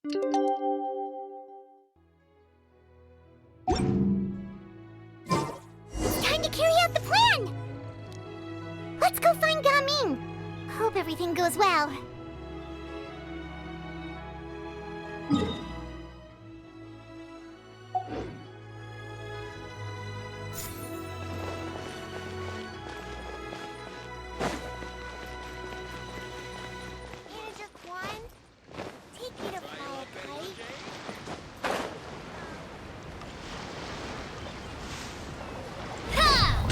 It's time to carry out the plan! Let's go find Gaming! Hope everything goes well. Manager Kwan, take me to fly a kite. Ha!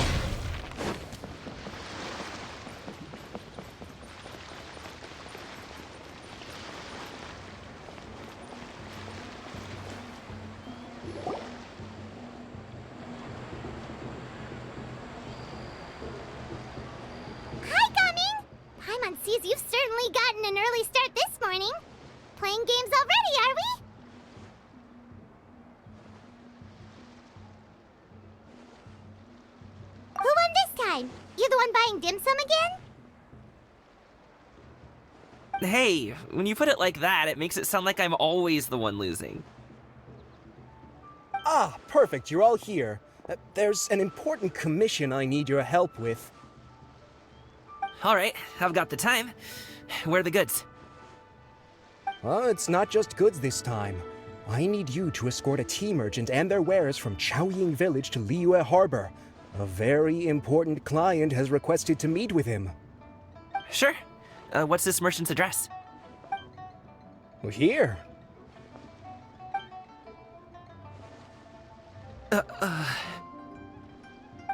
Hi, Gaming! Paimon sees you've certainly gotten an early start this morning. Playing games already, are we? Who won this time? You the one buying dim sum again? Hey, when you put it like that, it makes it sound like I'm always the one losing. Ah, perfect, you're all here. There's an important commission I need your help with. Alright, I've got the time. Where are the goods? It's not just goods this time. I need you to escort a tea merchant and their wares from Chaoying Village to Liyue Harbor. A very important client has requested to meet with him. Sure. What's this merchant's address? Well, here.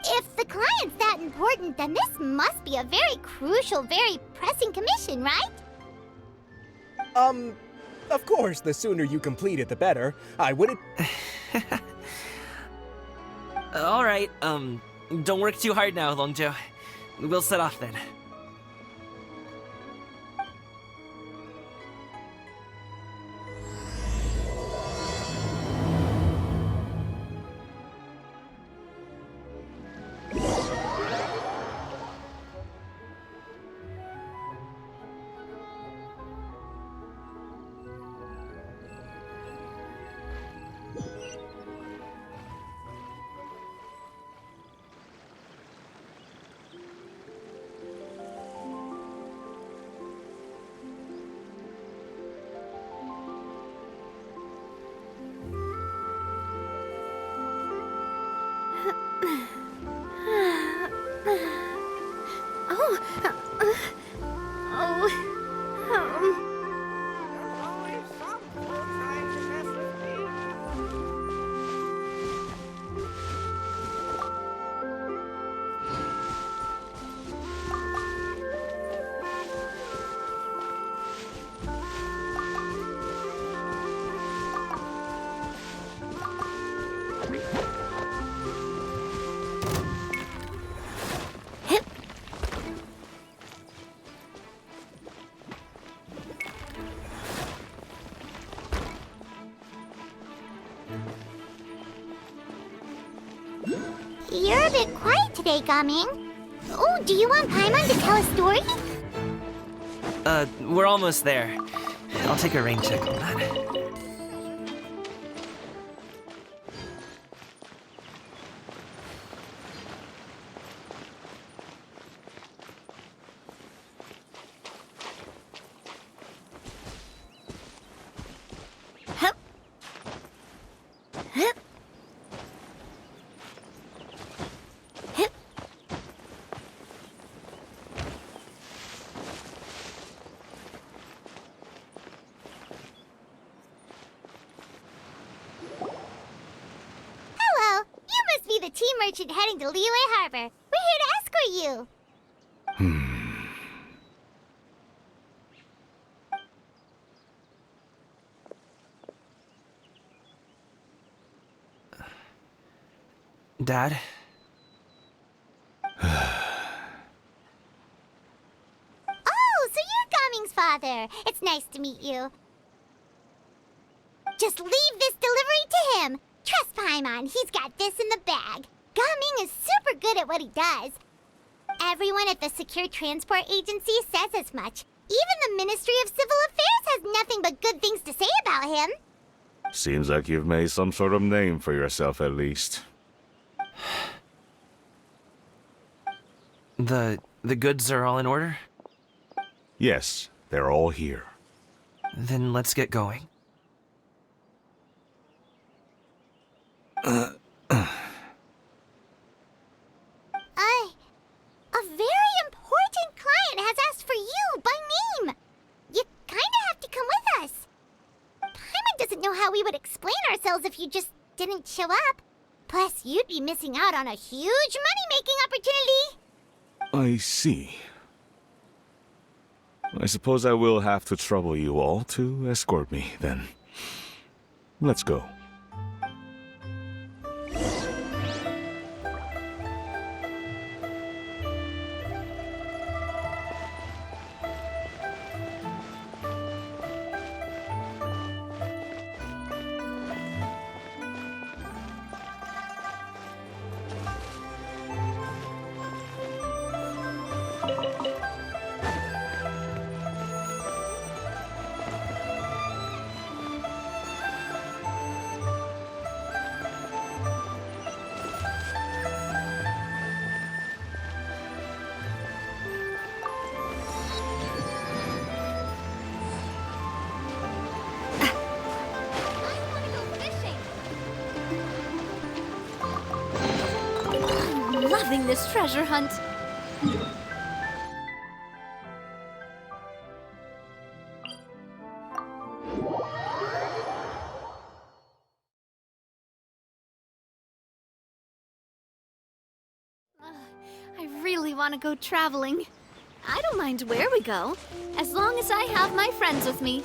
If the client's that important, then this must be a very crucial, very pressing commission, right? Of course, the sooner you complete it, the better. I wouldn't... Alright, don't work too hard now, Longjo. We'll set off then. You're a bit quiet today, Gaming. Oh, do you want Paimon to tell a story? We're almost there. I'll take a rain check on that. Hup. Hup. Hup. Hello, you must be the tea merchant heading to Liyue Harbor. We're here to escort you. Dad? Oh, so you're Gaming's father. It's nice to meet you. Just leave this delivery to him. Trust Paimon, he's got this in the bag. Gaming is super good at what he does. Everyone at the Secure Transport Agency says as much. Even the Ministry of Civil Affairs has nothing but good things to say about him. Seems like you've made some sort of name for yourself at least. The goods are all in order? Yes, they're all here. Then let's get going. A very important client has asked for you by name. You kinda have to come with us. Paimon doesn't know how we would explain ourselves if you just didn't show up. Plus, you'd be missing out on a huge money-making opportunity. I see. I suppose I will have to trouble you all to escort me, then. Let's go. Loving this treasure hunt. I really want to go traveling. I don't mind where we go, as long as I have my friends with me.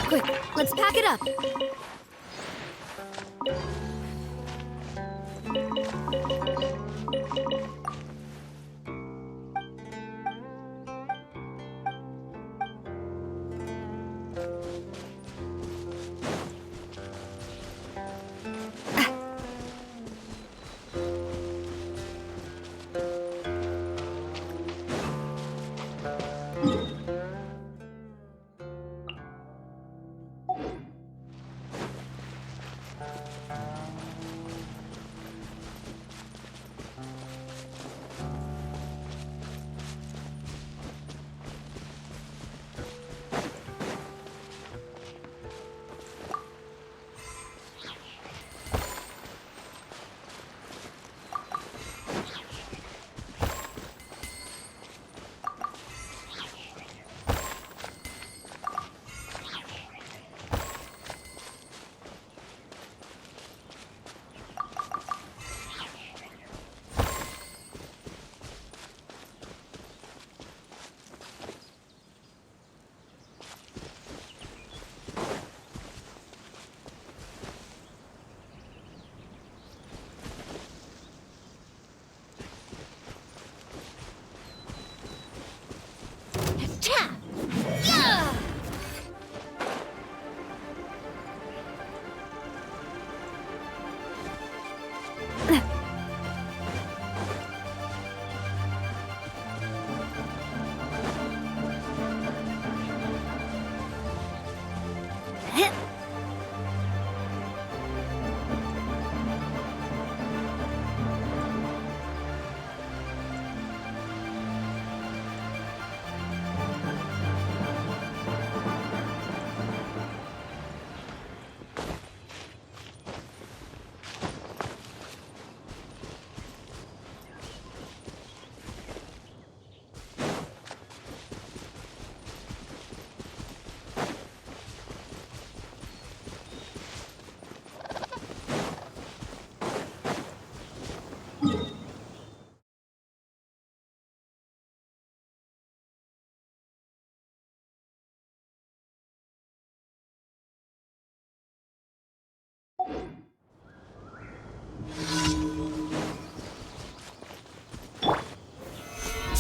Quick, let's pack it up.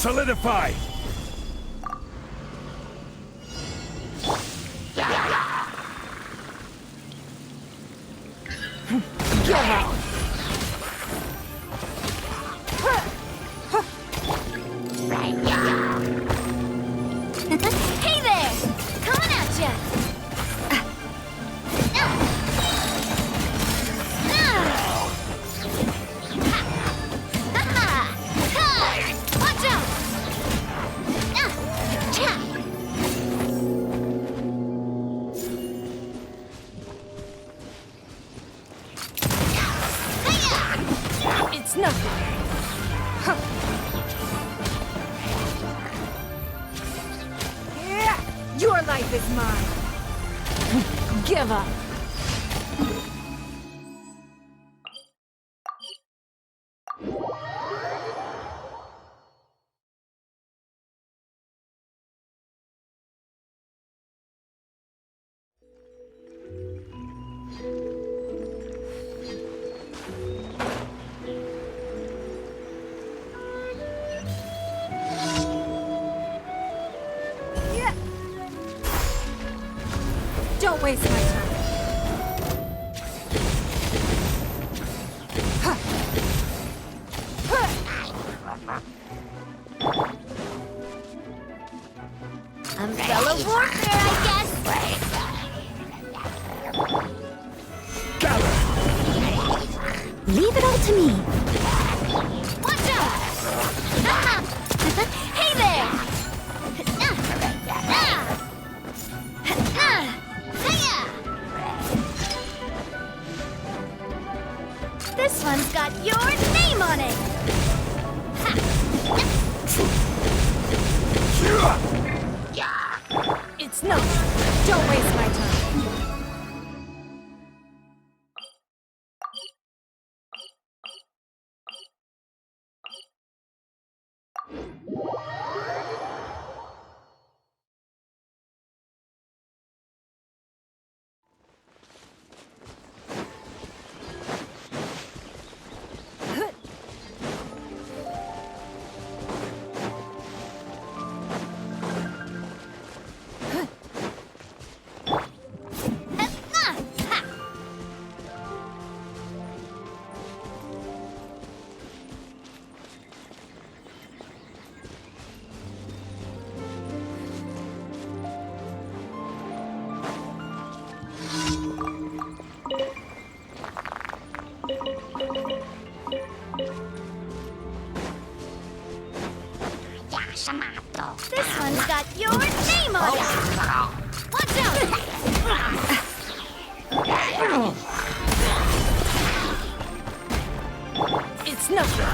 Solidify! Hey there! Coming at ya! Watch out! It's nothing. Your life is mine. Give up. Don't waste my time. Umbrella warfare, I guess. Gather! Leave it all to me. Watch out! Hey there! This one's got your name on it! It's no. Don't waste my time. This one's got your name on it! Watch out! It's nothing.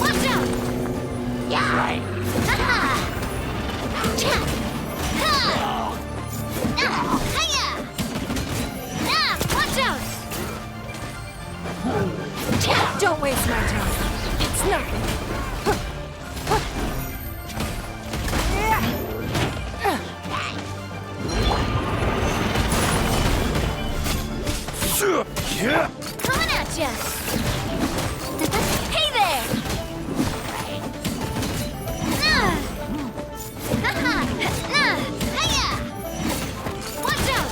Watch out! Don't waste my time. It's nothing. Coming at ya. Hey there. Watch out.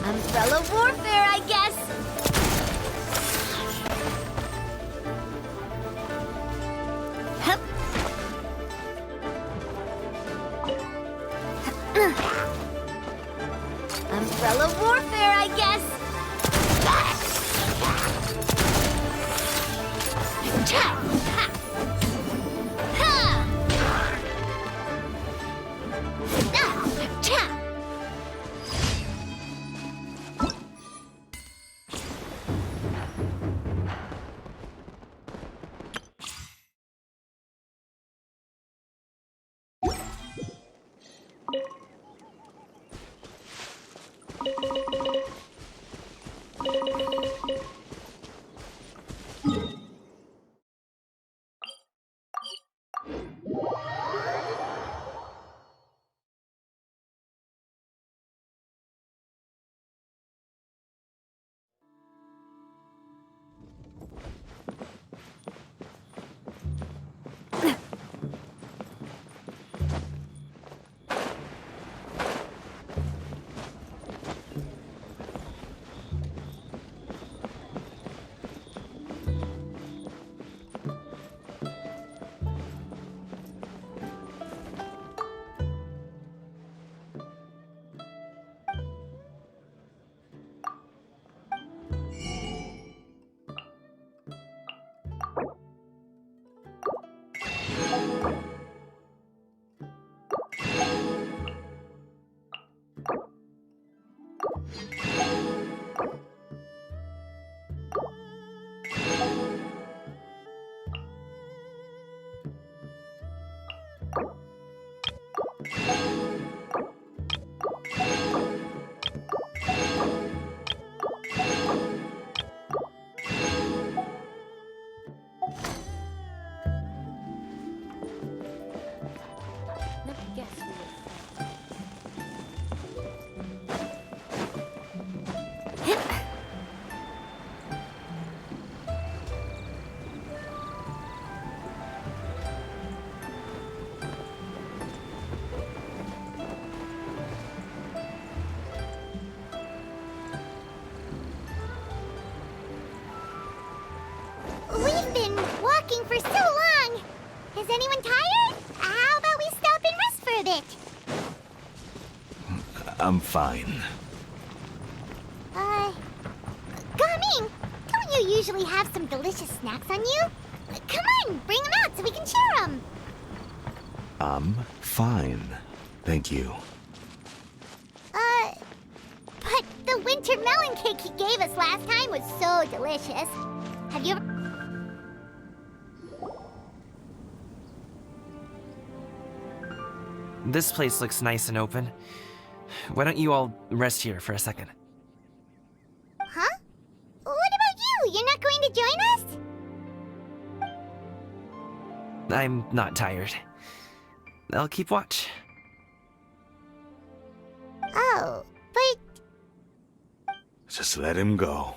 Umbrella warfare, I guess. Umbrella warfare, I guess. I'm fine. Gaming, don't you usually have some delicious snacks on you? Come on, bring them out so we can share them. I'm fine. Thank you. But the winter melon cake he gave us last time was so delicious. Have you ever... This place looks nice and open. Why don't you all rest here for a second? Huh? What about you? You're not going to join us? I'm not tired. I'll keep watch. Oh, but... Just let him go.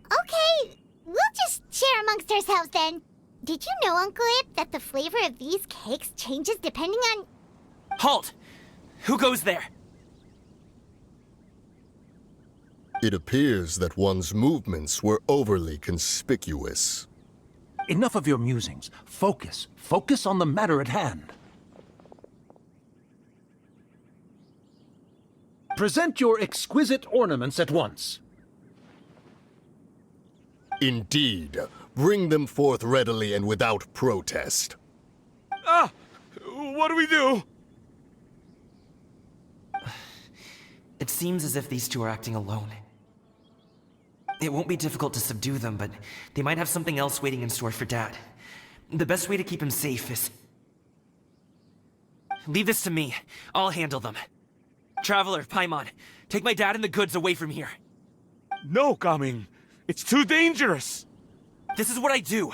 Okay, we'll just share amongst ourselves then. Did you know, Uncle Ip, that the flavor of these cakes changes depending on... Halt! Who goes there? It appears that one's movements were overly conspicuous. Enough of your musings. Focus. Focus on the matter at hand. Present your exquisite ornaments at once. Indeed. Bring them forth readily and without protest. Ah! What do we do? It seems as if these two are acting alone. It won't be difficult to subdue them, but they might have something else waiting in store for Dad. The best way to keep him safe is... Leave this to me. I'll handle them. Traveler, Paimon, take my dad and the goods away from here. No, Gaming. It's too dangerous. This is what I do.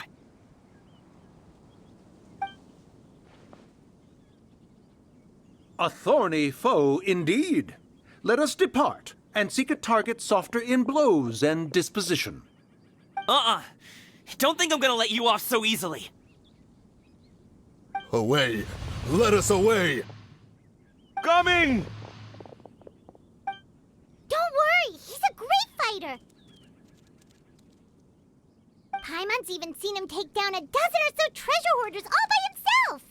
A thorny foe indeed. Let us depart and seek a target softer in blows and disposition. Don't think I'm gonna let you off so easily. Away! Let us away! Gaming! Don't worry, he's a great fighter. Paimon's even seen him take down a dozen or so treasure hoarders all by himself.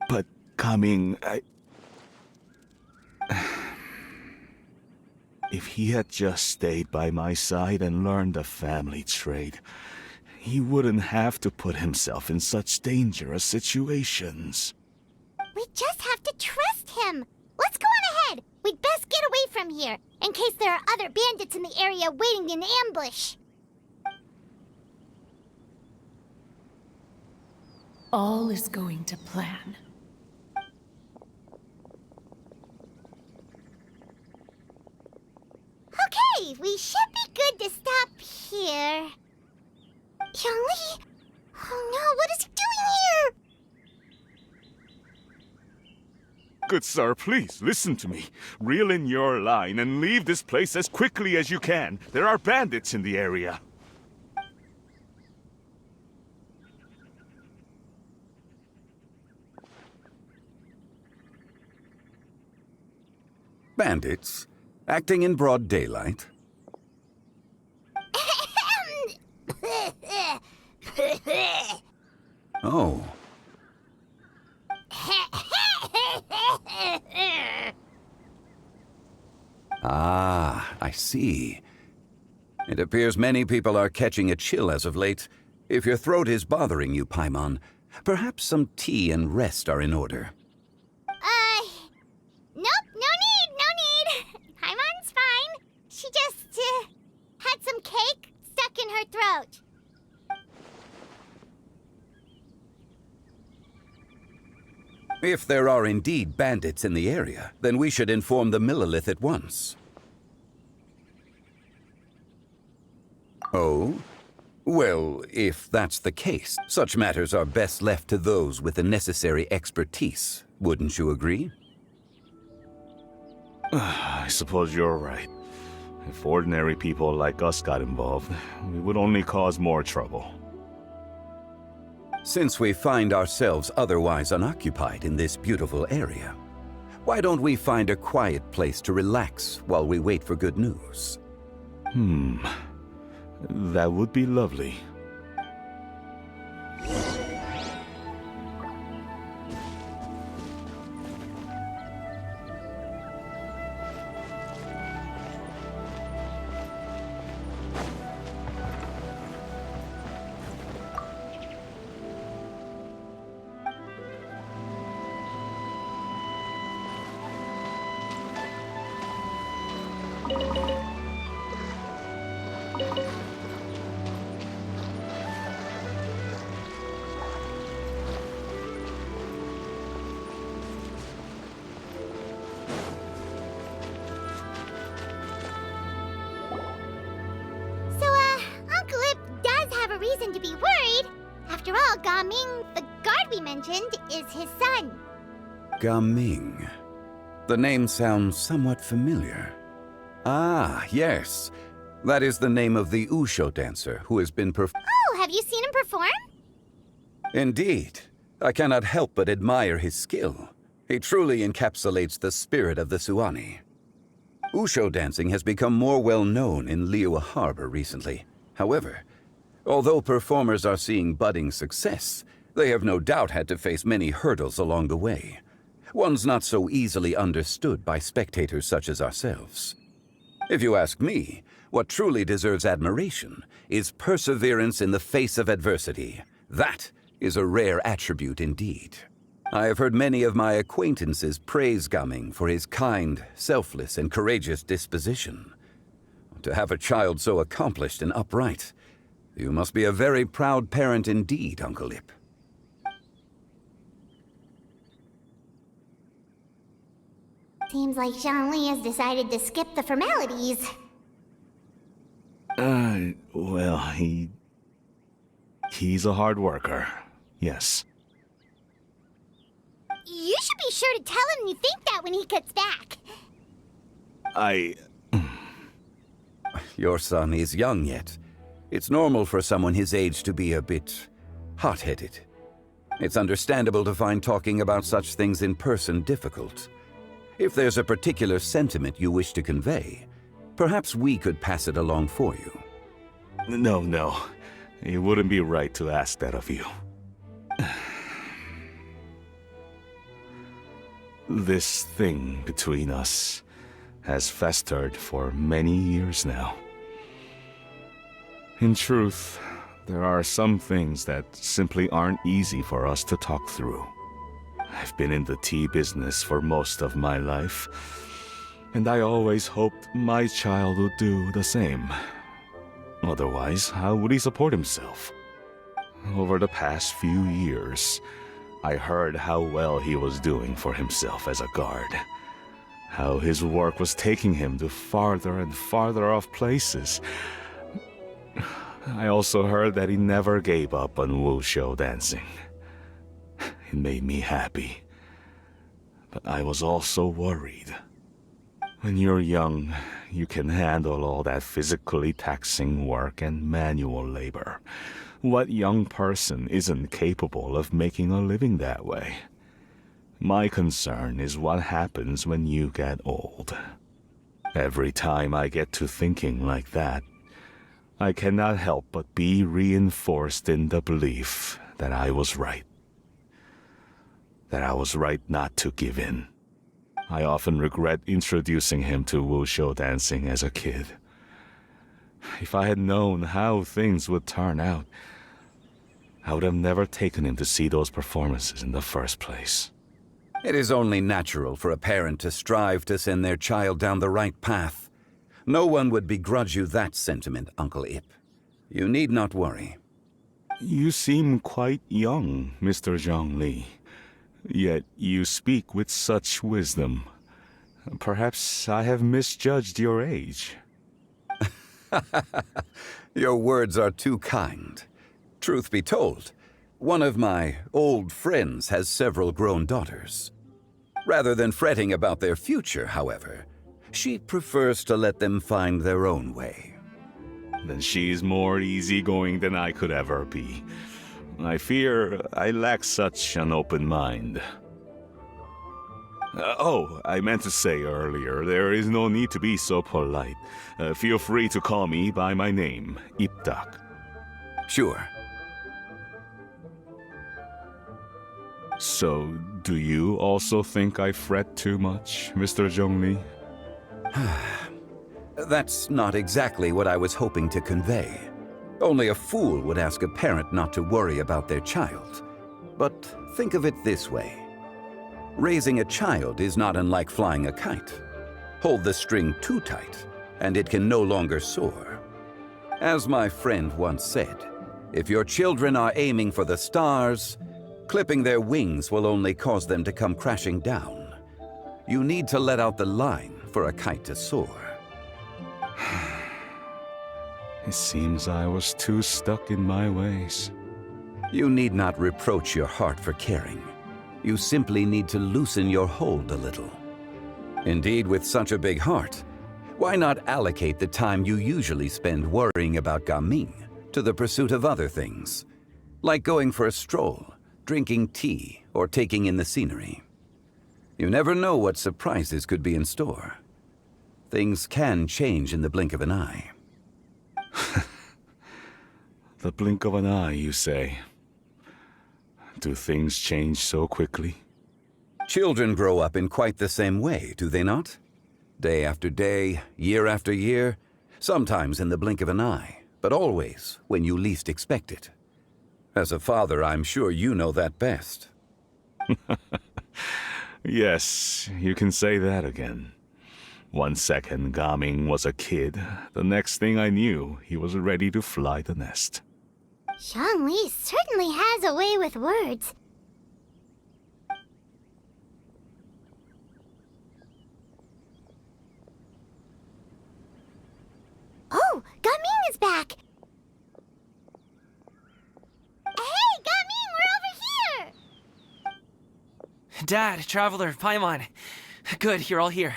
But, Gaming, If he had just stayed by my side and learned the family trade, he wouldn't have to put himself in such dangerous situations. We just have to trust him. Let's go on ahead. We'd best get away from here, in case there are other bandits in the area waiting in ambush. All is going to plan. Okay, we should be good to stop here. Youngly? Oh no, what is he doing here? Good sir, please, listen to me. Reel in your line and leave this place as quickly as you can. There are bandits in the area. Bandits? Acting in broad daylight? Oh. Ah, I see. It appears many people are catching a chill as of late. If your throat is bothering you, Paimon, perhaps some tea and rest are in order. Nope, no need. Paimon's fine. She just, had some cake stuck in her throat. If there are indeed bandits in the area, then we should inform the Millelith at once. Oh? Well, if that's the case, such matters are best left to those with the necessary expertise. Wouldn't you agree? I suppose you're right. If ordinary people like us got involved, we would only cause more trouble. Since we find ourselves otherwise unoccupied in this beautiful area, why don't we find a quiet place to relax while we wait for good news? That would be lovely. reason to be worried. After all, Gaming, the guard we mentioned, is his son. Gaming. The name sounds somewhat familiar. Ah, yes. That is the name of the Wushu dancer who has been Oh, have you seen him perform? Indeed. I cannot help but admire his skill. He truly encapsulates the spirit of the Suani. Wushu dancing has become more well known in Liyue Harbor recently. However, although performers are seeing budding success, they have no doubt had to face many hurdles along the way. Ones not so easily understood by spectators such as ourselves. If you ask me, what truly deserves admiration is perseverance in the face of adversity. That is a rare attribute indeed. I have heard many of my acquaintances praise Gaming for his kind, selfless, and courageous disposition. To have a child so accomplished and upright, you must be a very proud parent indeed, Uncle Ip. Seems like Zhongli has decided to skip the formalities. Well, he's a hard worker. Yes. You should be sure to tell him you think that when he gets back. Your son is young yet. It's normal for someone his age to be a bit hot-headed. It's understandable to find talking about such things in person difficult. If there's a particular sentiment you wish to convey, perhaps we could pass it along for you. No. It wouldn't be right to ask that of you. This thing between us has festered for many years now. In truth, there are some things that simply aren't easy for us to talk through. I've been in the tea business for most of my life, and I always hoped my child would do the same. Otherwise, how would he support himself? Over the past few years, I heard how well he was doing for himself as a guard. How his work was taking him to farther and farther off places. I also heard that he never gave up on Wushu dancing. It made me happy. But I was also worried. When you're young, you can handle all that physically taxing work and manual labor. What young person isn't capable of making a living that way? My concern is what happens when you get old. Every time I get to thinking like that, I cannot help but be reinforced in the belief that I was right. That I was right not to give in. I often regret introducing him to Wushu dancing as a kid. If I had known how things would turn out, I would have never taken him to see those performances in the first place. It is only natural for a parent to strive to send their child down the right path. No one would begrudge you that sentiment, Uncle Ip. You need not worry. You seem quite young, Mr. Zhongli. Yet you speak with such wisdom. Perhaps I have misjudged your age. Your words are too kind. Truth be told, one of my old friends has several grown daughters. Rather than fretting about their future, however, she prefers to let them find their own way. Then she's more easygoing than I could ever be. I fear I lack such an open mind. I meant to say earlier, there is no need to be so polite. Feel free to call me by my name, Ipdak. Sure. So, do you also think I fret too much, Mr. Zhongli? That's not exactly what I was hoping to convey. Only a fool would ask a parent not to worry about their child. But think of it this way. Raising a child is not unlike flying a kite. Hold the string too tight, and it can no longer soar. As my friend once said, if your children are aiming for the stars, clipping their wings will only cause them to come crashing down. You need to let out the line for a kite to soar. It seems I was too stuck in my ways. You need not reproach your heart for caring. You simply need to loosen your hold a little. Indeed, with such a big heart, why not allocate the time you usually spend worrying about Gaming to the pursuit of other things, like going for a stroll, drinking tea, or taking in the scenery? You never know what surprises could be in store. Things can change in the blink of an eye. The blink of an eye, you say? Do things change so quickly? Children grow up in quite the same way, do they not? Day after day, year after year, sometimes in the blink of an eye, but always when you least expect it. As a father, I'm sure you know that best. Yes, you can say that again. 1 second Gaming was a kid, the next thing I knew, he was ready to fly the nest. Zhongli certainly has a way with words. Oh, Gaming is back! Hey, Gaming, we're over here! Dad, Traveler, Paimon. Good, you're all here.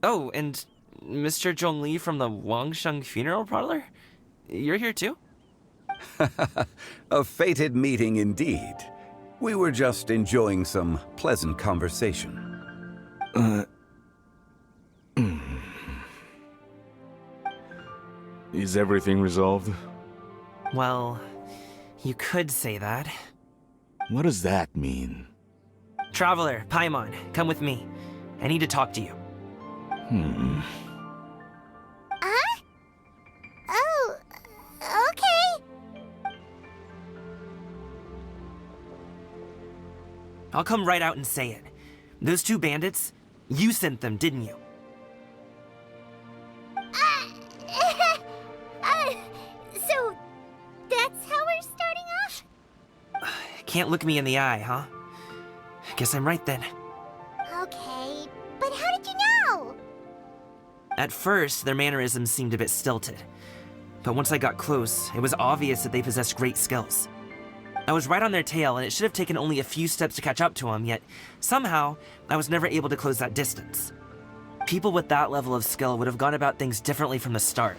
Oh, and Mr. Zhongli from the Wangsheng Funeral Parlor? You're here too? A fated meeting indeed. We were just enjoying some pleasant conversation. Is everything resolved? Well, you could say that. What does that mean? Traveler, Paimon, come with me. I need to talk to you. Huh? Oh, okay. I'll come right out and say it. Those two bandits, you sent them, didn't you? So, that's how we're starting off? Can't look me in the eye, huh? Guess I'm right then. Okay, but how did you know? At first, their mannerisms seemed a bit stilted. But once I got close, it was obvious that they possessed great skills. I was right on their tail, and it should have taken only a few steps to catch up to them, yet somehow, I was never able to close that distance. People with that level of skill would have gone about things differently from the start,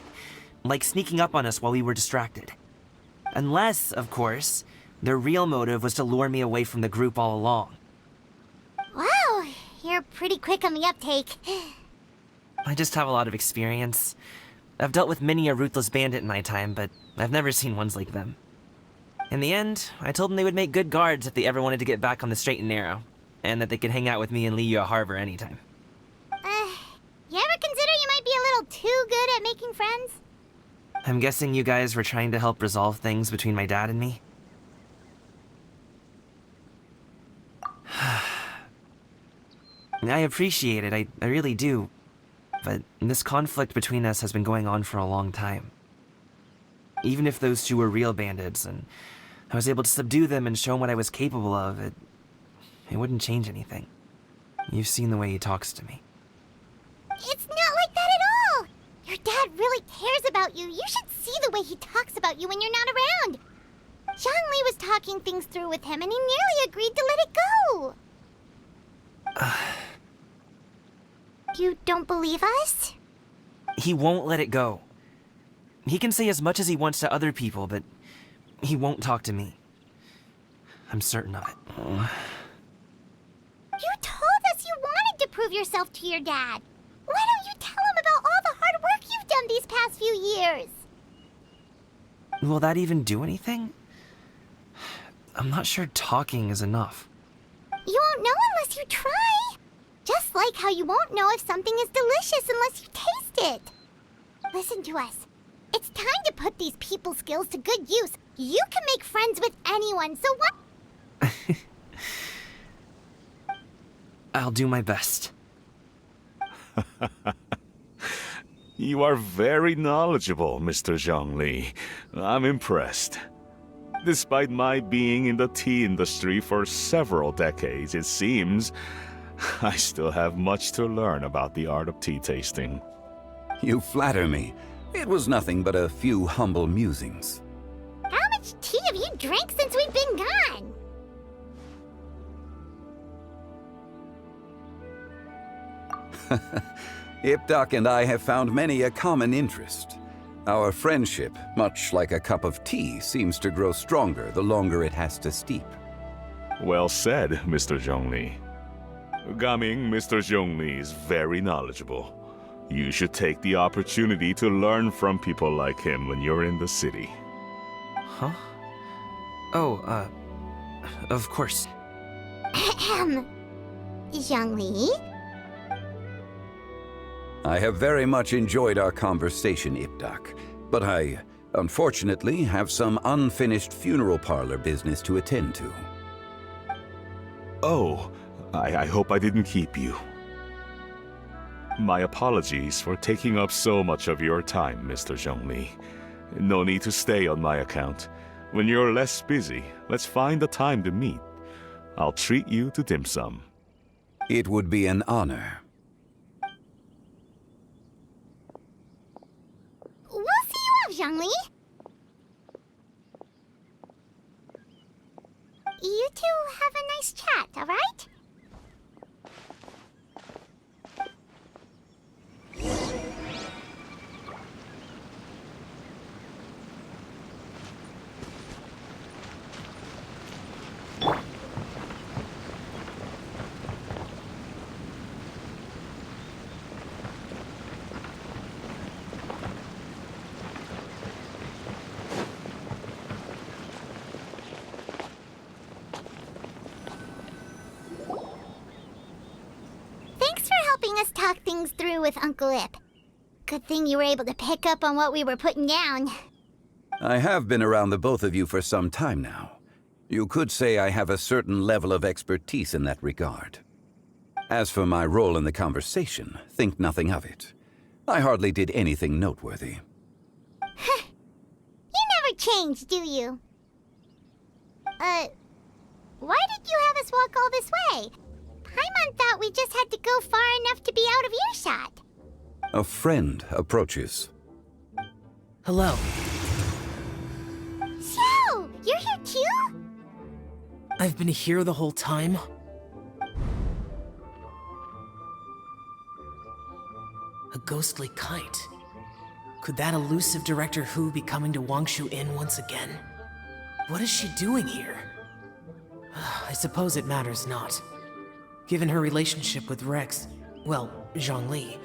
like sneaking up on us while we were distracted. Unless, of course, their real motive was to lure me away from the group all along. Wow, you're pretty quick on the uptake. I just have a lot of experience. I've dealt with many a ruthless bandit in my time, but I've never seen ones like them. In the end, I told them they would make good guards if they ever wanted to get back on the straight and narrow, and that they could hang out with me in Liyue Harbor anytime. You ever consider you might be a little too good at making friends? I'm guessing you guys were trying to help resolve things between my dad and me? I appreciate it, I really do. But this conflict between us has been going on for a long time. Even if those two were real bandits, and I was able to subdue them and show him what I was capable of, it wouldn't change anything. You've seen the way he talks to me. It's not like that at all! Your dad really cares about you. You should see the way he talks about you when you're not around. Zhongli was talking things through with him, and he nearly agreed to let it go. You don't believe us? He won't let it go. He can say as much as he wants to other people, but he won't talk to me. I'm certain of it. You told us you wanted to prove yourself to your dad. Why don't you tell him about all the hard work you've done these past few years? Will that even do anything? I'm not sure talking is enough. You won't know unless you try. Just like how you won't know if something is delicious unless you taste it. Listen to us. It's time to put these people skills to good use. You can make friends with anyone, so what? I'll do my best. You are very knowledgeable, Mr. Zhongli. I'm impressed. Despite my being in the tea industry for several decades, it seems I still have much to learn about the art of tea tasting. You flatter me. It was nothing but a few humble musings. How much tea have you drank since we've been gone? Ipdak and I have found many a common interest. Our friendship, much like a cup of tea, seems to grow stronger the longer it has to steep. Well said, Mr. Zhongli. Gaming, Mr. Zhongli is very knowledgeable. You should take the opportunity to learn from people like him when you're in the city. Huh? Oh, of course. Ahem. Zhongli? I have very much enjoyed our conversation, Ipdak, but I, unfortunately, have some unfinished funeral parlor business to attend to. Oh, I hope I didn't keep you. My apologies for taking up so much of your time, Mr. Zhongli. No need to stay on my account. When you're less busy, let's find a time to meet. I'll treat you to dim sum. It would be an honor. We'll see you off, Zhongli. You two have a nice chat, all right? Us talk things through with Uncle Ip. Good thing you were able to pick up on what we were putting down. I have been around the both of you for some time now. You could say I have a certain level of expertise in that regard. As for my role in the conversation, think nothing of it. I hardly did anything noteworthy. You never change, do you? Why did you have us walk all this way? Paimon thought we just had to go far enough to be out of earshot. A friend approaches. Hello. So, you're here too? I've been here the whole time? A ghostly kite. Could that elusive Director Hu be coming to Wangshu Inn once again? What is she doing here? I suppose it matters not. Given her relationship with Rex, well, Zhongli,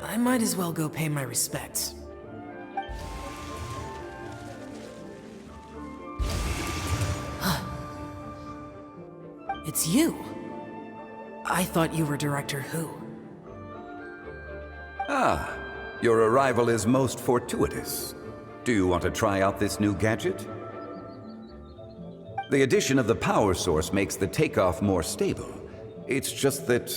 I might as well go pay my respects. It's you! I thought you were Director Hu. Ah, your arrival is most fortuitous. Do you want to try out this new gadget? The addition of the power source makes the takeoff more stable. It's just that...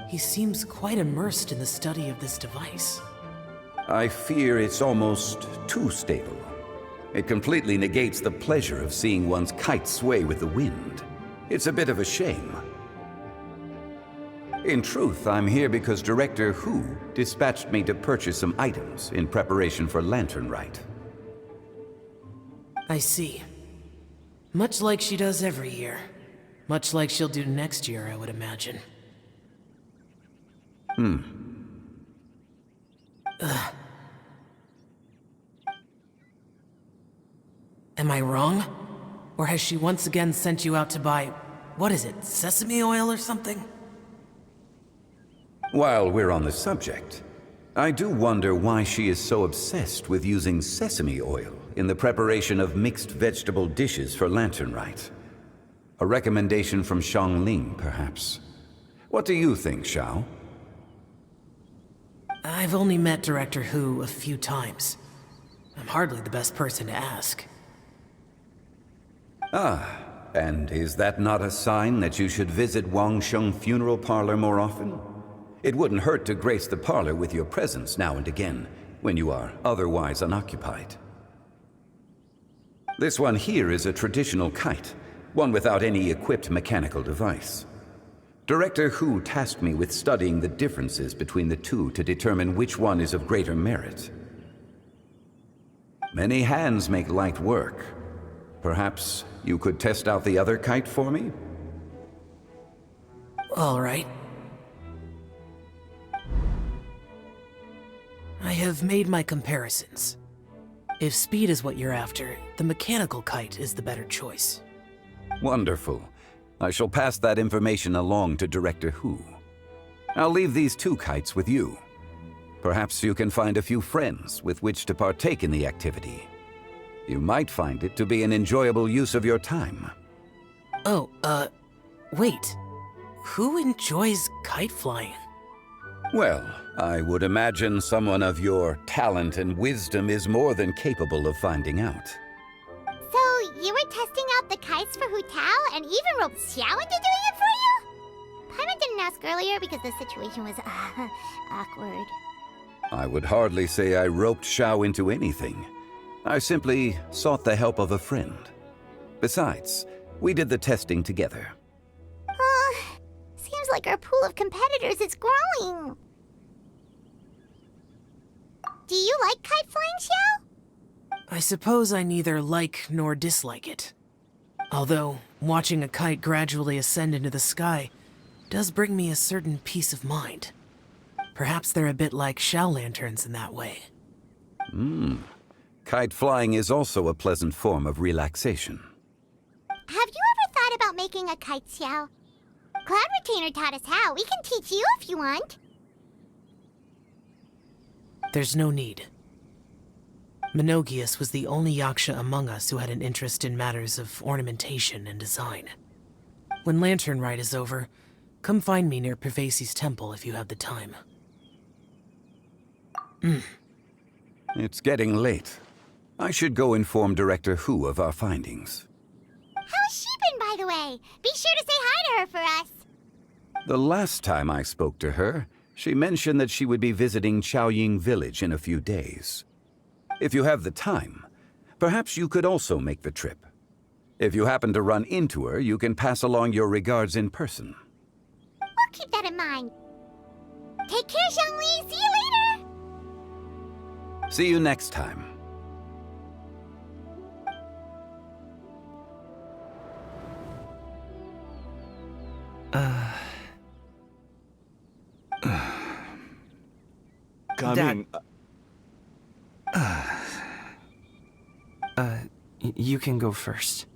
He seems quite immersed in the study of this device. I fear it's almost too stable. It completely negates the pleasure of seeing one's kite sway with the wind. It's a bit of a shame. In truth, I'm here because Director Hu dispatched me to purchase some items in preparation for Lantern Rite. I see. Much like she does every year. Much like she'll do next year, I would imagine. Am I wrong? Or has she once again sent you out to buy, what is it, sesame oil or something? While we're on the subject, I do wonder why she is so obsessed with using sesame oil in the preparation of mixed vegetable dishes for Lantern Rite. A recommendation from Xiangling, perhaps. What do you think, Xiao? I've only met Director Hu a few times. I'm hardly the best person to ask. Ah, and is that not a sign that you should visit Wangsheng Funeral Parlor more often? It wouldn't hurt to grace the parlor with your presence now and again, when you are otherwise unoccupied. This one here is a traditional kite, one without any equipped mechanical device. Director Hu tasked me with studying the differences between the two to determine which one is of greater merit. Many hands make light work. Perhaps you could test out the other kite for me? All right. I have made my comparisons. If speed is what you're after, the mechanical kite is the better choice. Wonderful. I shall pass that information along to Director Hu. I'll leave these two kites with you. Perhaps you can find a few friends with which to partake in the activity. You might find it to be an enjoyable use of your time. Oh, wait. Who enjoys kite flying? Well, I would imagine someone of your talent and wisdom is more than capable of finding out. So, you were testing out the kites for Hu Tao and even roped Xiao into doing it for you? Paimon didn't ask earlier because the situation was, awkward. I would hardly say I roped Xiao into anything. I simply sought the help of a friend. Besides, we did the testing together. Seems like our pool of competitors is growing. Do you like kite flying, Xiao? I suppose I neither like nor dislike it. Although, watching a kite gradually ascend into the sky does bring me a certain peace of mind. Perhaps they're a bit like shell lanterns in that way. Kite flying is also a pleasant form of relaxation. Have you ever thought about making a kite, Xiao? Cloud Retainer taught us how. We can teach you if you want. There's no need. Menogius was the only Yaksha among us who had an interest in matters of ornamentation and design. When Lantern Rite is over, come find me near Pervasi's temple if you have the time. It's getting late. I should go inform Director Hu of our findings. How's she been, by the way? Be sure to say hi to her for us. The last time I spoke to her, she mentioned that she would be visiting Chaoying Village in a few days. If you have the time, perhaps you could also make the trip. If you happen to run into her, you can pass along your regards in person. We'll keep that in mind. Take care, Zhongli. See you later. See you next time. Gamin, You can go first.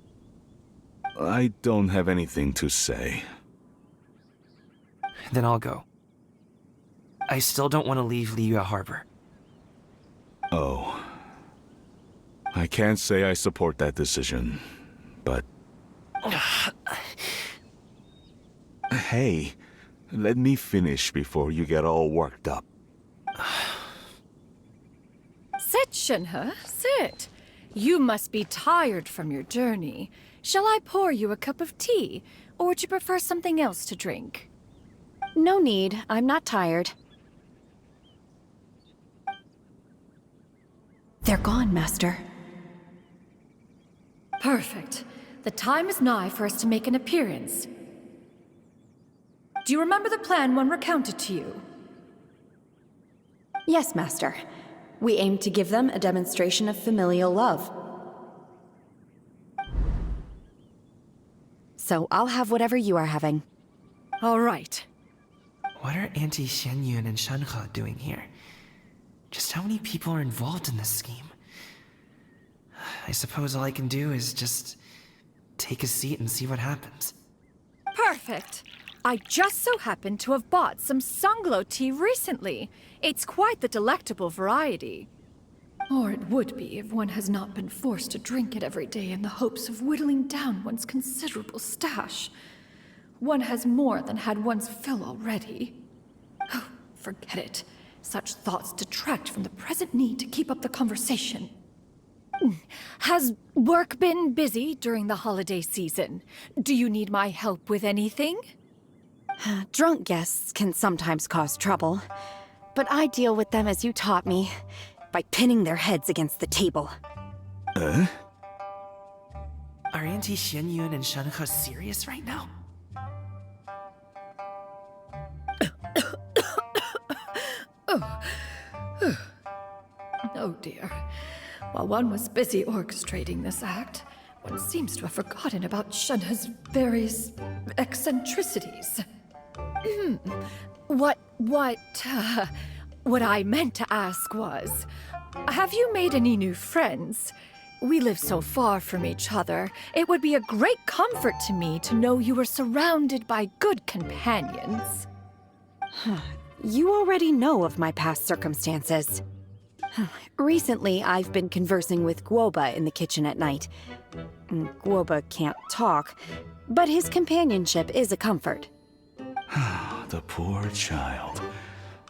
I don't have anything to say. Then I'll go. I still don't want to leave Liyue Harbor. Oh. I can't say I support that decision, but... Hey, let me finish before you get all worked up. Sit, Shenhe, sit. You must be tired from your journey. Shall I pour you a cup of tea, or would you prefer something else to drink? No need. I'm not tired. They're gone, Master. Perfect. The time is nigh for us to make an appearance. Do you remember the plan when recounted to you? Yes, Master. We aim to give them a demonstration of familial love. So I'll have whatever you are having. All right. What are Auntie Xianyun and Shenhe doing here? Just how many people are involved in this scheme? I suppose all I can do is just take a seat and see what happens. Perfect. I just so happen to have bought some Sunglow tea recently. It's quite the delectable variety. Or it would be if one has not been forced to drink it every day in the hopes of whittling down one's considerable stash. One has more than had one's fill already. Oh, forget it. Such thoughts detract from the present need to keep up the conversation. Has work been busy during the holiday season? Do you need my help with anything? Drunk guests can sometimes cause trouble, but I deal with them as you taught me, by pinning their heads against the table. Are Auntie Xianyun and Shenhe serious right now? Oh dear. While one was busy orchestrating this act, one seems to have forgotten about Shenhe's various eccentricities. What I meant to ask was, have you made any new friends? We live so far from each other. It would be a great comfort to me to know you were surrounded by good companions. You already know of my past circumstances. Recently, I've been conversing with Guoba in the kitchen at night. Guoba can't talk, but his companionship is a comfort. The poor child.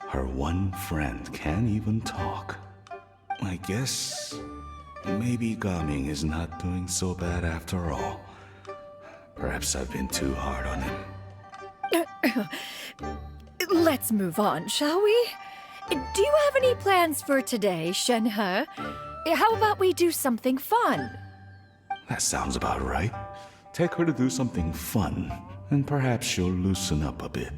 Her one friend can't even talk. I guess maybe Gaming is not doing so bad after all. Perhaps I've been too hard on him. Let's move on, shall we? Do you have any plans for today, Shenhe? How about we do something fun? That sounds about right. Take her to do something fun, and perhaps she'll loosen up a bit.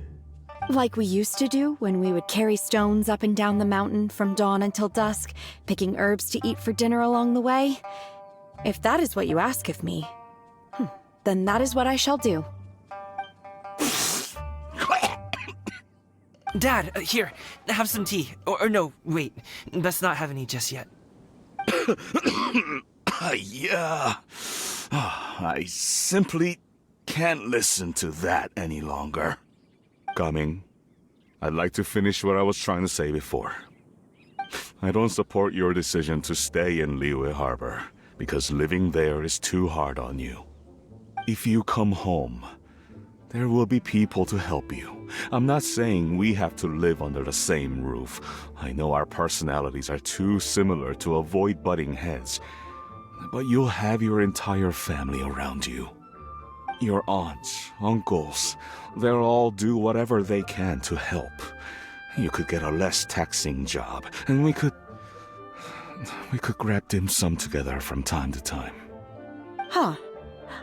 Like we used to do when we would carry stones up and down the mountain from dawn until dusk, picking herbs to eat for dinner along the way? If that is what you ask of me, then that is what I shall do. Dad, here, have some tea. Or no, wait, let's not have any just yet. Yeah. I simply can't listen to that any longer. Gaming, I'd like to finish what I was trying to say before. I don't support your decision to stay in Liyue Harbor, because living there is too hard on you. If you come home, there will be people to help you. I'm not saying we have to live under the same roof. I know our personalities are too similar to avoid butting heads. But you'll have your entire family around you. Your aunts, uncles, they'll all do whatever they can to help. You could get a less taxing job, and we could grab dim sum together from time to time. Huh.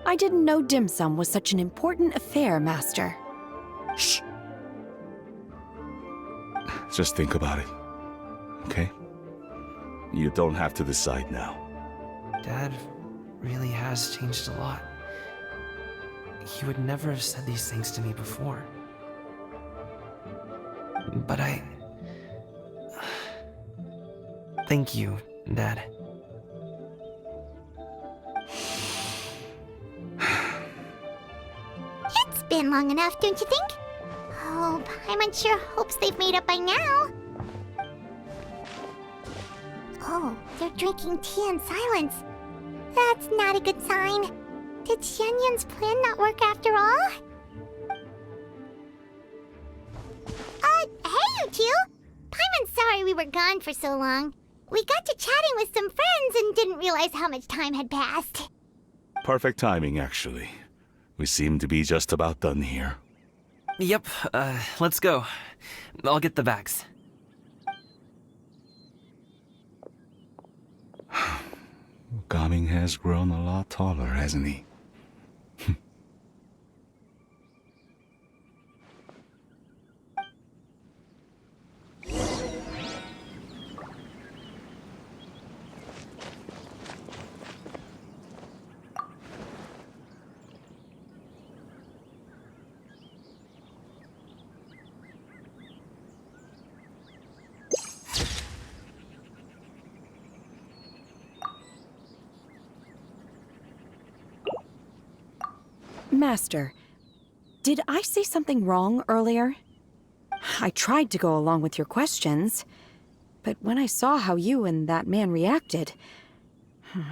I didn't know dim sum was such an important affair, Master. Shh. Just think about it, okay? You don't have to decide now. Dad really has changed a lot. He would never have said these things to me before. But thank you, Dad. It's been long enough, don't you think? Oh, Paimon sure hopes they've made up by now. Oh, they're drinking tea in silence. That's not a good sign. Did Xianyun's plan not work after all? Hey you two! Paimon's sorry we were gone for so long. We got to chatting with some friends and didn't realize how much time had passed. Perfect timing, actually. We seem to be just about done here. Yep, let's go. I'll get the bags. Gaming has grown a lot taller, hasn't he? Master, did I say something wrong earlier? I tried to go along with your questions, but when I saw how you and that man reacted,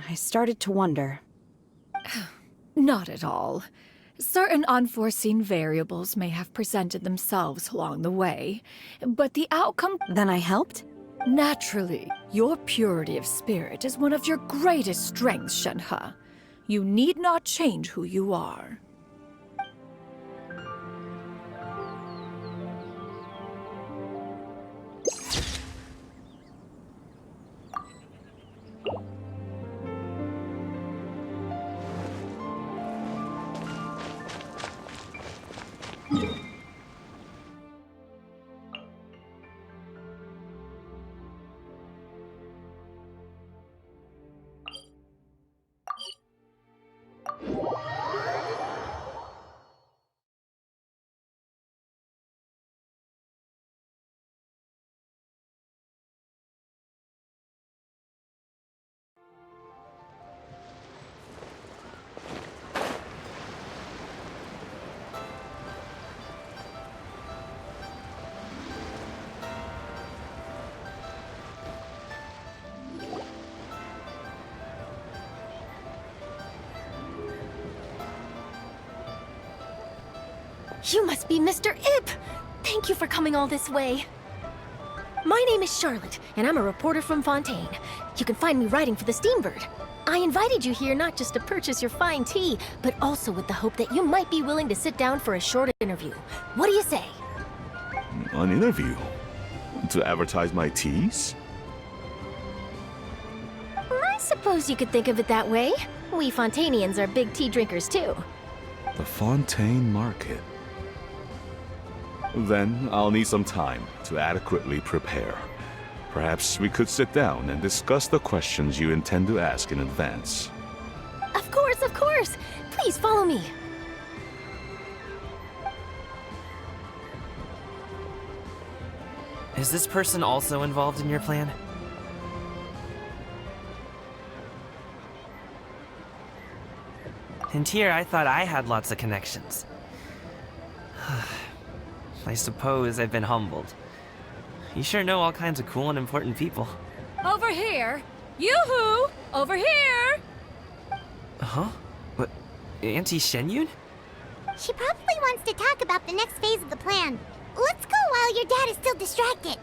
I started to wonder. Not at all. Certain unforeseen variables may have presented themselves along the way, but the outcome... Then I helped? Naturally, your purity of spirit is one of your greatest strengths, Shenhe. You need not change who you are. You must be Mr. Ip! Thank you for coming all this way. My name is Charlotte, and I'm a reporter from Fontaine. You can find me writing for the Steambird. I invited you here not just to purchase your fine tea, but also with the hope that you might be willing to sit down for a short interview. What do you say? An interview? To advertise my teas? I suppose you could think of it that way. We Fontainians are big tea drinkers too. The Fontaine Market. Then I'll need some time to adequately prepare. Perhaps we could sit down and discuss the questions you intend to ask in advance. Of course, of course! Please follow me. Is this person also involved in your plan? And here I thought I had lots of connections. I suppose I've been humbled. You sure know all kinds of cool and important people. Over here! Yoo-hoo! Over here! Huh? What? Auntie Shenyun? She probably wants to talk about the next phase of the plan. Let's go while your dad is still distracted.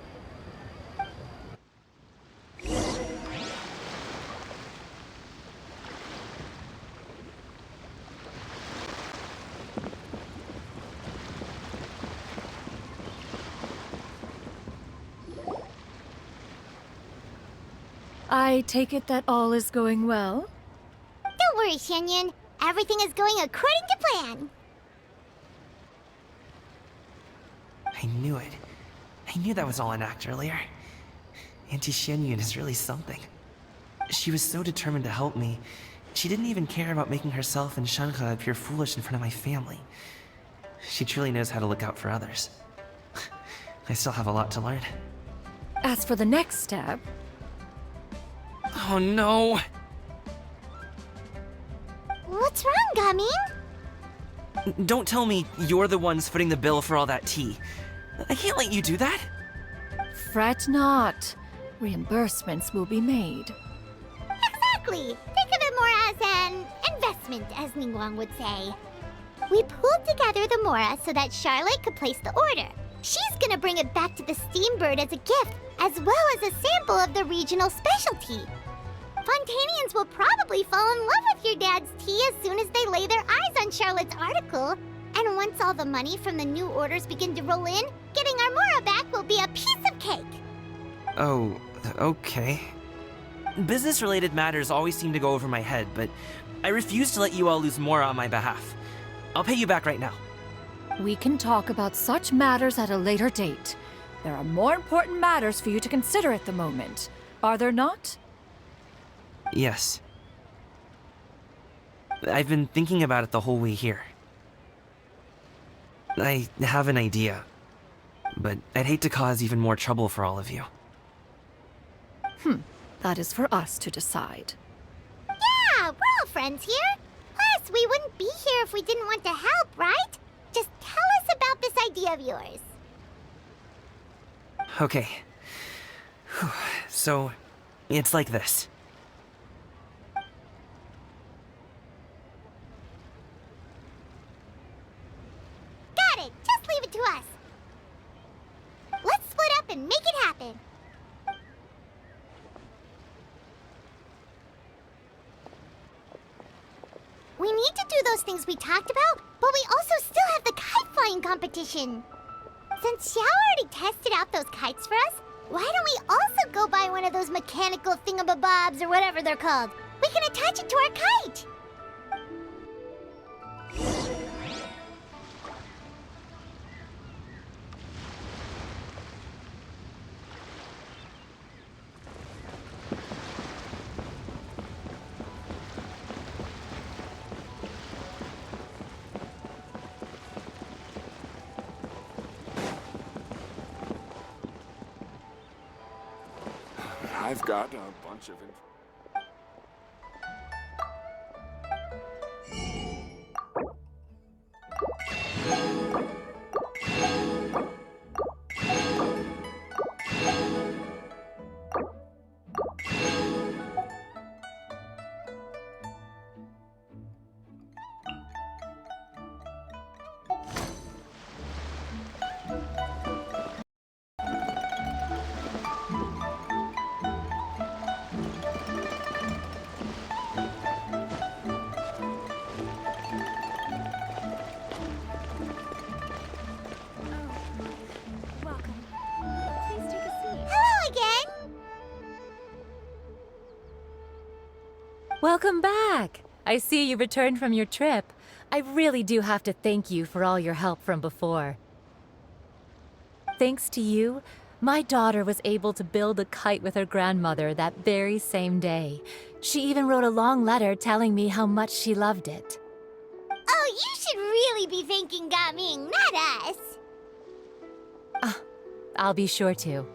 I take it that all is going well? Don't worry, Shenyun. Everything is going according to plan. I knew it. I knew that was all an act earlier. Auntie Shenyun is really something. She was so determined to help me. She didn't even care about making herself and Shanka appear foolish in front of my family. She truly knows how to look out for others. I still have a lot to learn. As for the next step... Oh no! What's wrong, Gaming? Don't tell me you're the ones footing the bill for all that tea. I can't let you do that. Fret not. Reimbursements will be made. Exactly! Think of it more as an investment, as Ningguang would say. We pulled together the Mora so that Charlotte could place the order. She's gonna bring it back to the Steambird as a gift, as well as a sample of the regional specialty. Fontainians will probably fall in love with your dad's tea as soon as they lay their eyes on Charlotte's article. And once all the money from the new orders begin to roll in, getting our Mora back will be a piece of cake. Oh, okay. Business-related matters always seem to go over my head, but I refuse to let you all lose more on my behalf. I'll pay you back right now. We can talk about such matters at a later date. There are more important matters for you to consider at the moment, are there not? Yes. I've been thinking about it the whole way here. I have an idea, but I'd hate to cause even more trouble for all of you. That is for us to decide. Yeah, we're all friends here. Plus, we wouldn't be here if we didn't want to help, right? Just tell us about this idea of yours. Okay. So, it's like this. Got it! Just leave it to us. Let's split up and make it happen. We need to do those things we talked about, but we also still have the kite flying competition. Since Xiao already tested out those kites for us, why don't we also go buy one of those mechanical thingamabobs or whatever they're called? We can attach it to our kite. I've got a bunch of Welcome back! I see you returned from your trip. I really do have to thank you for all your help from before. Thanks to you, my daughter was able to build a kite with her grandmother that very same day. She even wrote a long letter telling me how much she loved it. Oh, you should really be thanking Gaming, not us. I'll be sure to.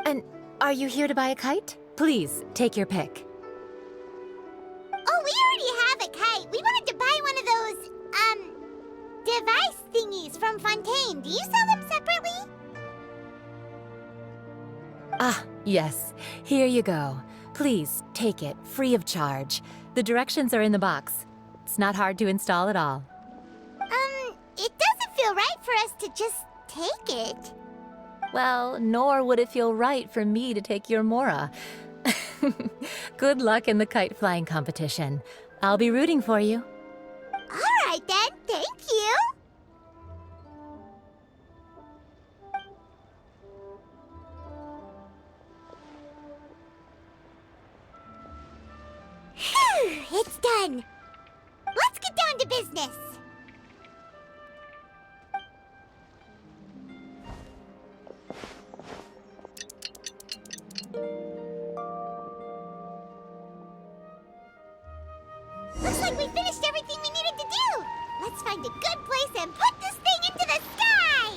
And are you here to buy a kite? Please, take your pick. Oh, we already have a kite. We wanted to buy one of those, device thingies from Fontaine. Do you sell them separately? Yes. Here you go. Please, take it, free of charge. The directions are in the box. It's not hard to install at all. It doesn't feel right for us to just take it. Well, nor would it feel right for me to take your Mora. Good luck in the kite flying competition. I'll be rooting for you. All right then, thank you. Phew, it's done. Let's get down to business. Looks like we finished everything we needed to do. Let's find a good place and put this thing into the sky.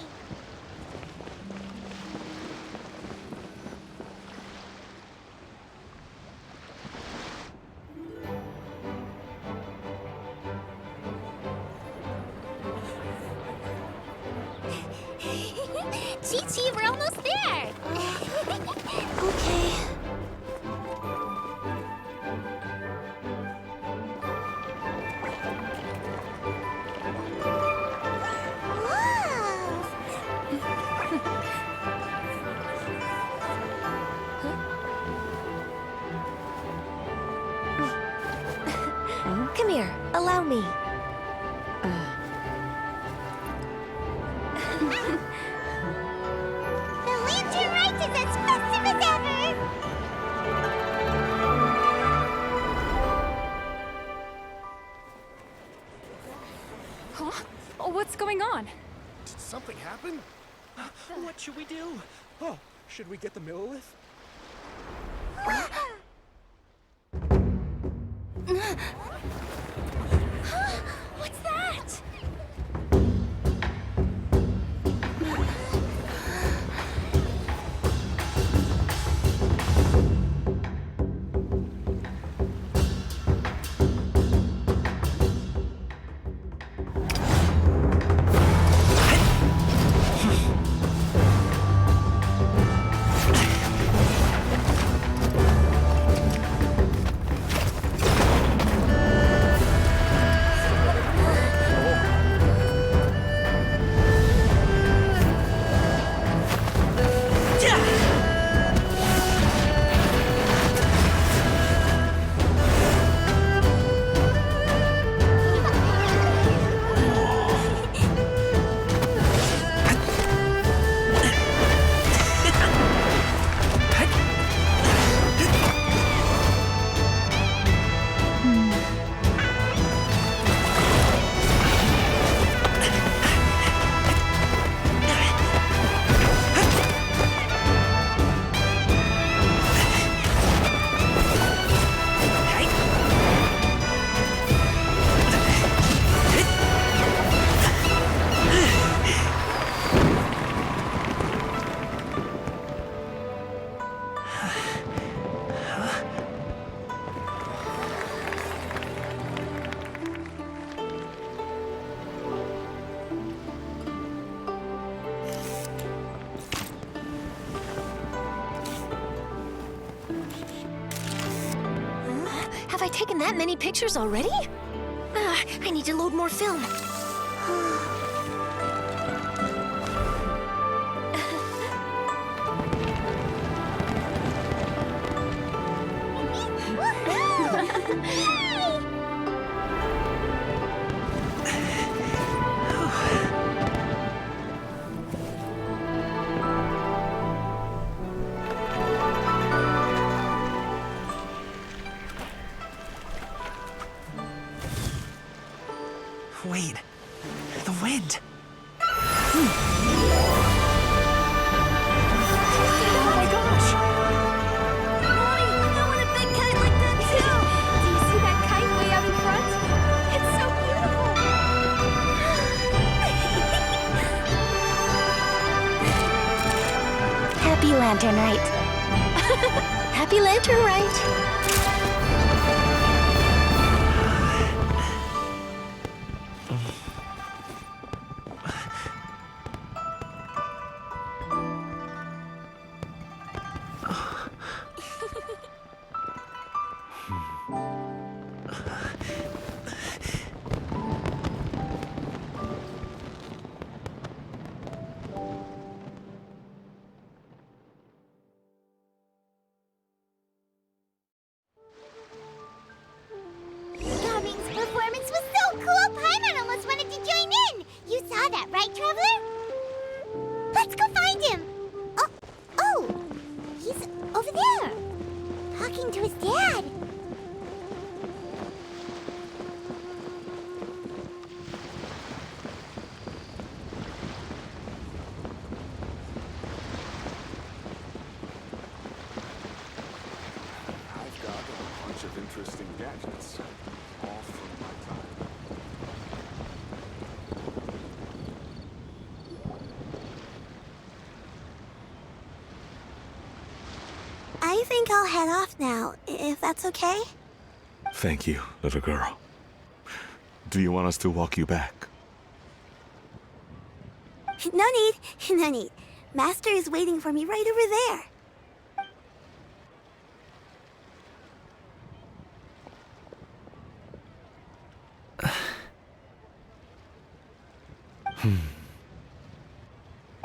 Chi-Chi, we're almost there. Okay. Come here, allow me. The Lantern Rite is as festive as ever! Huh? Oh, what's going on? Did something happen? What should we do? Oh, should we get the Millilith? What's that? Have I taken that many pictures already? I need to load more film. Wait. The wind. Oh my gosh! Mommy, I want a big kite like that too! Do you see that kite way out in front? It's so beautiful! Happy Lantern Rite. Happy Lantern Rite! Gaming's performance was so cool, Paimon almost wanted to join in! You saw that, right, Traveler? Let's go find him! Oh! He's over there! Talking to his dad! I've got a bunch of interesting gadgets, all from my time. I think I'll head off now, if that's okay? Thank you, little girl. Do you want us to walk you back? No need, no need. Master is waiting for me right over there.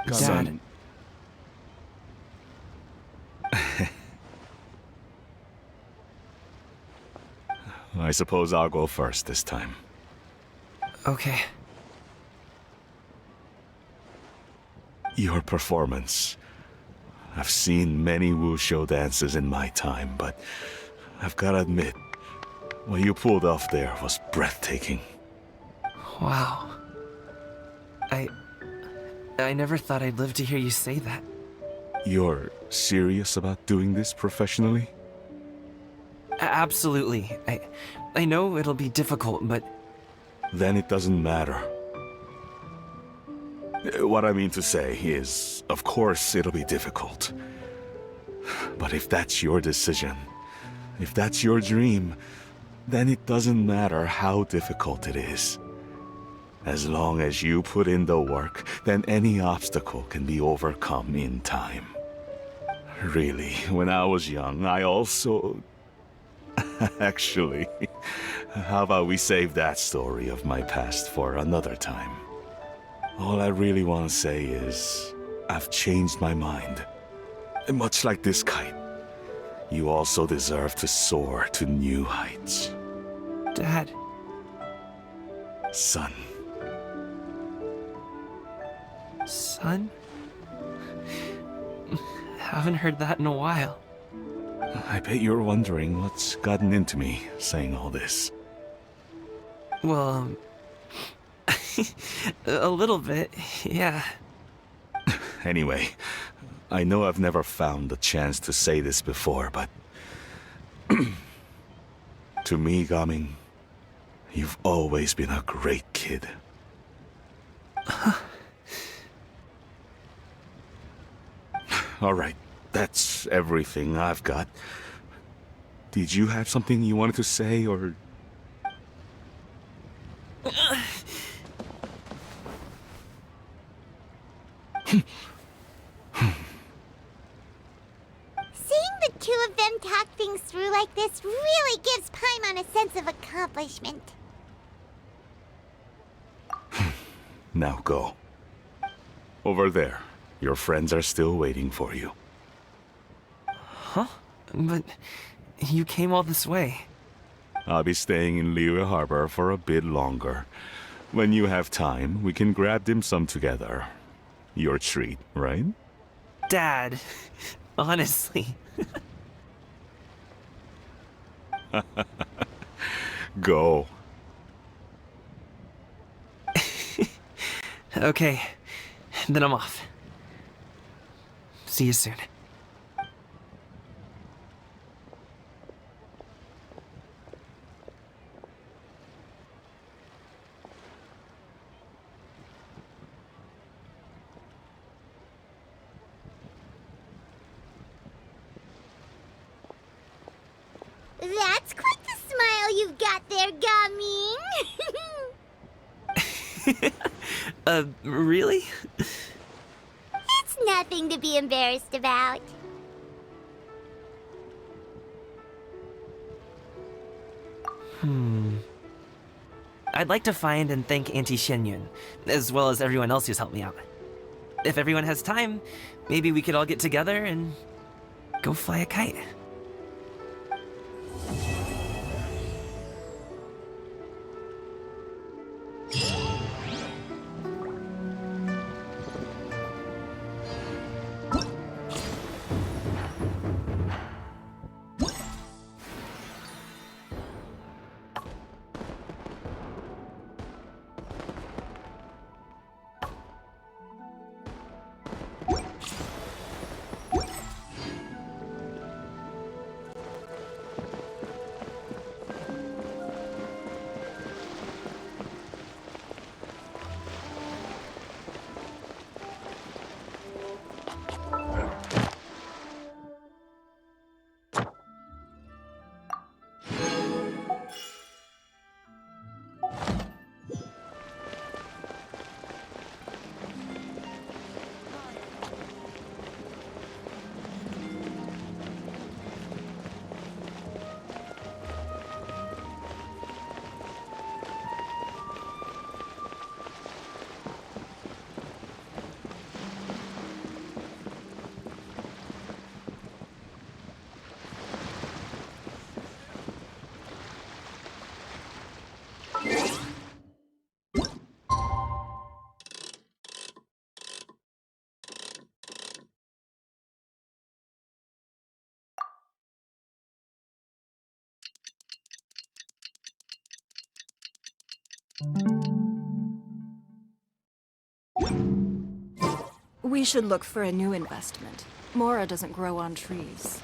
Dad. I suppose I'll go first this time. Okay. Your performance. I've seen many wushou dances in my time, but I've gotta admit, what you pulled off there was breathtaking. Wow. I never thought I'd live to hear you say that. You're serious about doing this professionally? Absolutely. I know it'll be difficult, but... Then it doesn't matter. What I mean to say is, of course it'll be difficult. But if that's your decision, if that's your dream, then it doesn't matter how difficult it is. As long as you put in the work, then any obstacle can be overcome in time. Really, when I was young, I also... Actually, how about we save that story of my past for another time? All I really want to say is, I've changed my mind. And much like this kite, you also deserve to soar to new heights. Dad. Son. Son? Haven't heard that in a while. I bet you're wondering what's gotten into me saying all this. Well, a little bit, yeah. Anyway, I know I've never found the chance to say this before, but... to me, Gaming, you've always been a great kid. Alright, that's everything I've got. Did you have something you wanted to say, or... Seeing the two of them talk things through like this really gives Paimon a sense of accomplishment. Now go. Over there. Your friends are still waiting for you. Huh? But you came all this way. I'll be staying in Liyue Harbor for a bit longer. When you have time, we can grab dim sum together. Your treat, right? Dad, honestly. Go. Okay, then I'm off. See you soon. That's quite the smile you've got there, Gaming. Really? It's nothing to be embarrassed about. I'd like to find and thank Auntie Xianyun, as well as everyone else who's helped me out. If everyone has time, maybe we could all get together and go fly a kite. We should look for a new investment. Mora doesn't grow on trees.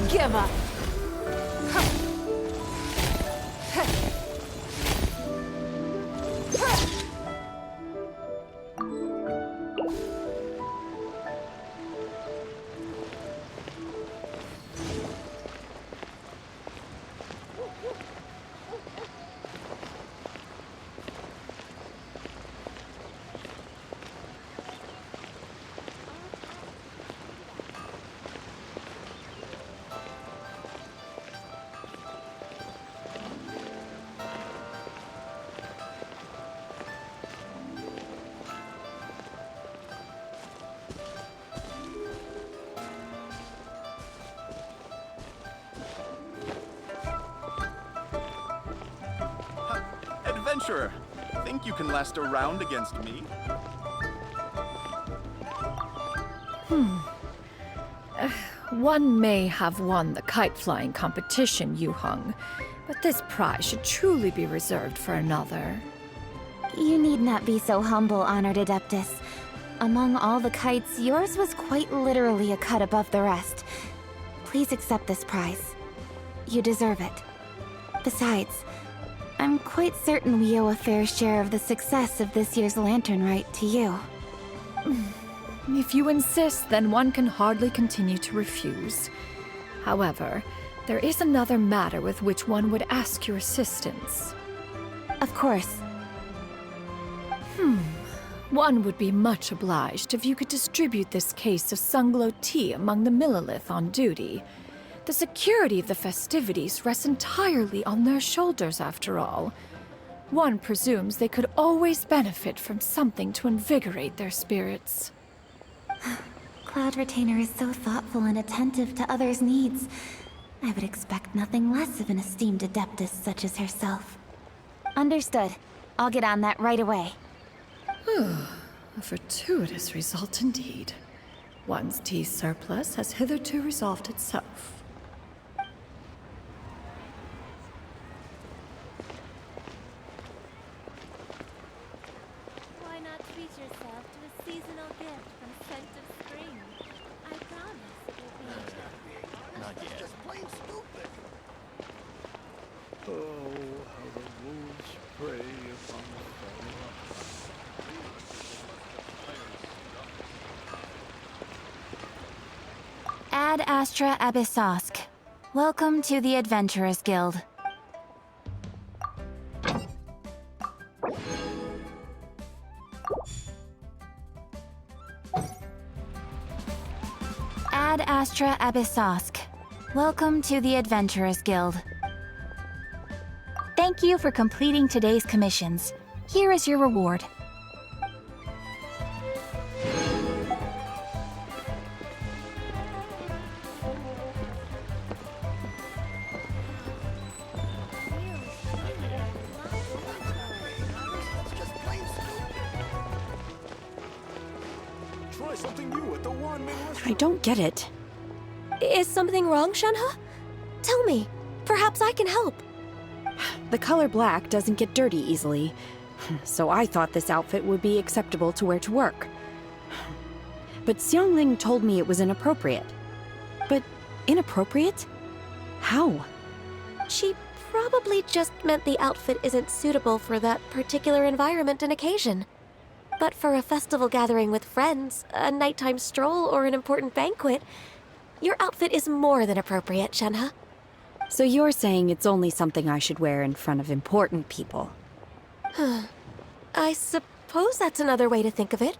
Give up. Adventurer, think you can last a round against me? One may have won the kite flying competition, Yuheng, but this prize should truly be reserved for another. You need not be so humble, Honored Adeptus. Among all the kites, yours was quite literally a cut above the rest. Please accept this prize. You deserve it. Besides, I'm quite certain we owe a fair share of the success of this year's Lantern Rite to you. If you insist, then one can hardly continue to refuse. However, there is another matter with which one would ask your assistance. Of course. One would be much obliged if you could distribute this case of Sunglow tea among the Millilith on duty. The security of the festivities rests entirely on their shoulders, after all. One presumes they could always benefit from something to invigorate their spirits. Cloud Retainer is so thoughtful and attentive to others' needs. I would expect nothing less of an esteemed adeptus such as herself. Understood. I'll get on that right away. A fortuitous result indeed. One's tea surplus has hitherto resolved itself. Why not treat yourself to a seasonal gift from Scent of Spring? I promise it will be... Not yet. Just plain stupid. Oh, how the wolves prey upon the fallen. Ad Astra Abyssosk. Welcome to the Adventurers Guild. Ad Astra Abyssosk. Welcome to the Adventurers Guild. Thank you for completing today's commissions. Here is your reward. Try something new with the one main restaurant. I don't get it. Is something wrong, Shenhe? Tell me. Perhaps I can help. The color black doesn't get dirty easily, so I thought this outfit would be acceptable to wear to work. But Xiangling told me it was inappropriate. But inappropriate? How? She probably just meant the outfit isn't suitable for that particular environment and occasion. But for a festival gathering with friends, a nighttime stroll, or an important banquet, your outfit is more than appropriate, Shenhe. So you're saying it's only something I should wear in front of important people? I suppose that's another way to think of it.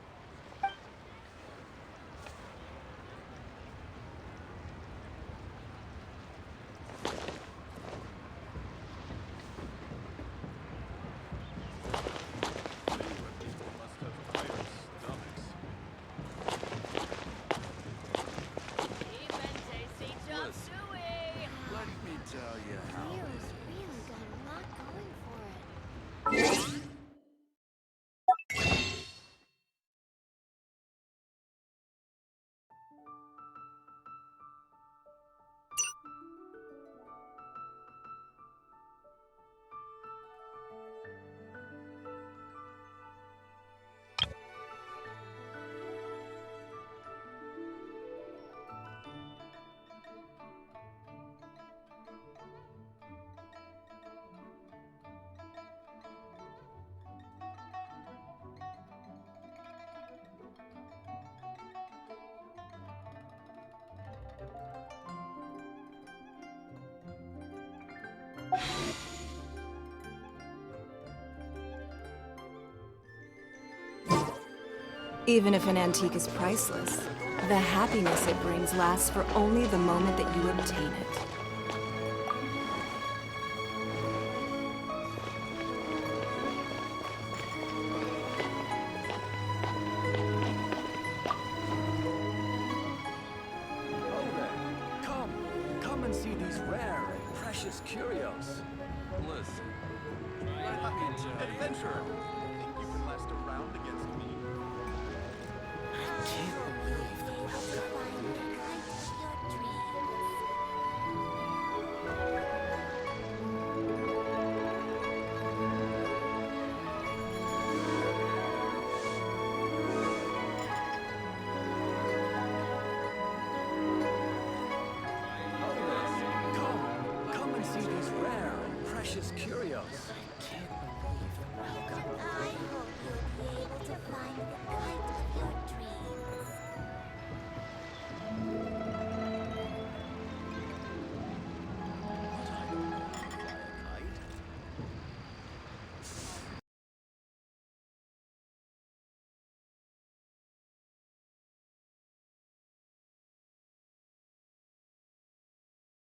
Even if an antique is priceless, the happiness it brings lasts for only the moment that you obtain it. Oh there. Come and see these rare and precious curios. Listen, adventurer,